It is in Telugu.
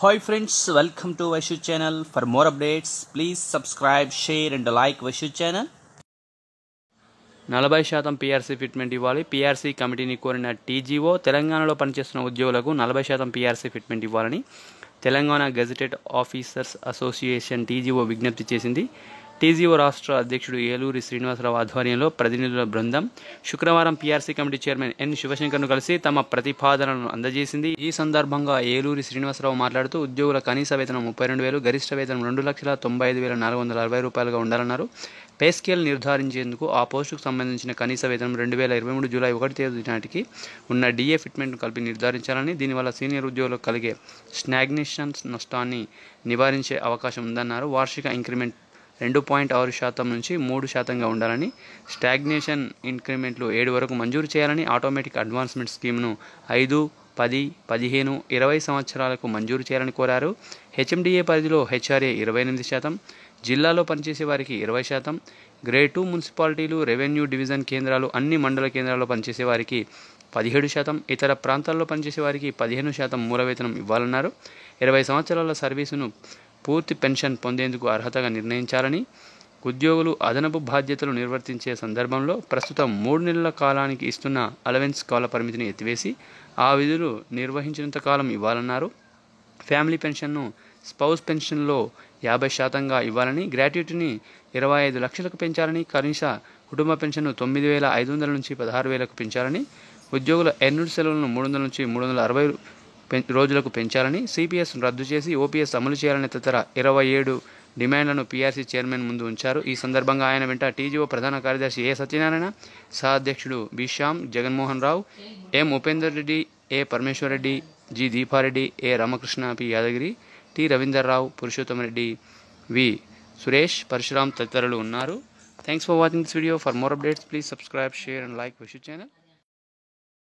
Hi friends, welcome to Vaishu channel. For more updates, please subscribe, share and like Vaishu channel. 40% PRC fitment ఇవ్వాలి. పీఆర్సీ కమిటీని కోరిన టీజీఓ తెలంగాణలో పనిచేస్తున్న ఉద్యోగులకు 40% పీఆర్సీ ఫిట్మెంట్ ఇవ్వాలని Telangana gazetted officers association TGO విజ్ఞప్తి చేసింది. టీజీఓ రాష్ట్ర అధ్యక్షుడు ఏలూరి శ్రీనివాసరావు ఆధ్వర్యంలో ప్రతినిధుల బృందం శుక్రవారం పీఆర్సీ కమిటీ చైర్మన్ ఎన్ శివశంకర్ను కలిసి తమ ప్రతిపాదనలను అందజేసింది. ఈ సందర్భంగా ఏలూరి శ్రీనివాసరావు మాట్లాడుతూ ఉద్యోగుల కనీస వేతనం 32,000, గరిష్ట వేతనం 2,95,460 రూపాయలుగా ఉండాలన్నారు. పే స్కేల్ నిర్ధారించేందుకు ఆ పోస్టుకు సంబంధించిన కనీస వేతనం 2023 జూలై 1 తేదీ నాటికి ఉన్న డిఏ ఫిట్మెంట్ను కలిపి నిర్ధారించాలని, దీనివల్ల సీనియర్ ఉద్యోగులకు కలిగే స్టాగ్నేషన్ నష్టాన్ని నివారించే అవకాశం ఉందన్నారు. వార్షిక ఇంక్రిమెంట్ 2.6% నుంచి 3%గా ఉండాలని, స్టాగ్నేషన్ ఇంక్రిమెంట్లు 7 వరకు మంజూరు చేయాలని, ఆటోమేటిక్ అడ్వాన్స్మెంట్ స్కీమ్ను 5, 10, 15, 20 సంవత్సరాలకు మంజూరు చేయాలని కోరారు. హెచ్ఎండిఏ పరిధిలో హెచ్ఆర్ఏ 28%, జిల్లాలో పనిచేసే వారికి 20%, గ్రేడ్ 2 మున్సిపాలిటీలు, రెవెన్యూ డివిజన్ కేంద్రాలు, అన్ని మండల కేంద్రాల్లో పనిచేసే వారికి 17%, ఇతర ప్రాంతాల్లో పనిచేసే వారికి 15% మూల వేతనం ఇవ్వాలన్నారు. 20 సంవత్సరాల సర్వీసును పూర్తి పెన్షన్ పొందేందుకు అర్హతగా నిర్ణయించాలని, ఉద్యోగులు అదనపు బాధ్యతలు నిర్వర్తించే సందర్భంలో ప్రస్తుతం 3 నెలల కాలానికి ఇస్తున్న అలవెన్స్ కాల పరిమితిని ఎత్తివేసి ఆ విధులు నిర్వహించినంత కాలం ఇవ్వాలన్నారు. ఫ్యామిలీ పెన్షన్ను స్పౌస్ పెన్షన్లో 50%గా ఇవ్వాలని, గ్రాట్యుటీని 25 లక్షలకు పెంచాలని, కనీస కుటుంబ పెన్షన్ను 9,500 నుంచి 16,000కు పెంచాలని, ఉద్యోగుల ఎర్నూడ్ సెలవులను 300 నుంచి 360 రోజులకు పెంచాలని, సిపిఎస్ రద్దు చేసి ఓపీఎస్ అమలు చేయాలని తదితర 27 డిమాండ్లను పీఆర్సీ చైర్మన్ ముందు ఉంచారు. ఈ సందర్భంగా ఆయన వెంట టీజీఓ ప్రధాన కార్యదర్శి ఏ సత్యనారాయణ, సహాధ్యక్షుడు బి శ్యామ్, జగన్మోహన్ రావు, ఎం ఉపేందర్ రెడ్డి, ఏ పరమేశ్వర్ రెడ్డి, జి దీపారెడ్డి, ఏ రామకృష్ణ, పి యాదగిరి, టి రవీందర్ రావు, పురుషోత్తమ రెడ్డి, వి సురేష్, పరశురామ్ తదితరులు ఉన్నారు. Thanks for watching this video. For more updates please subscribe, share and like Vaishu channel.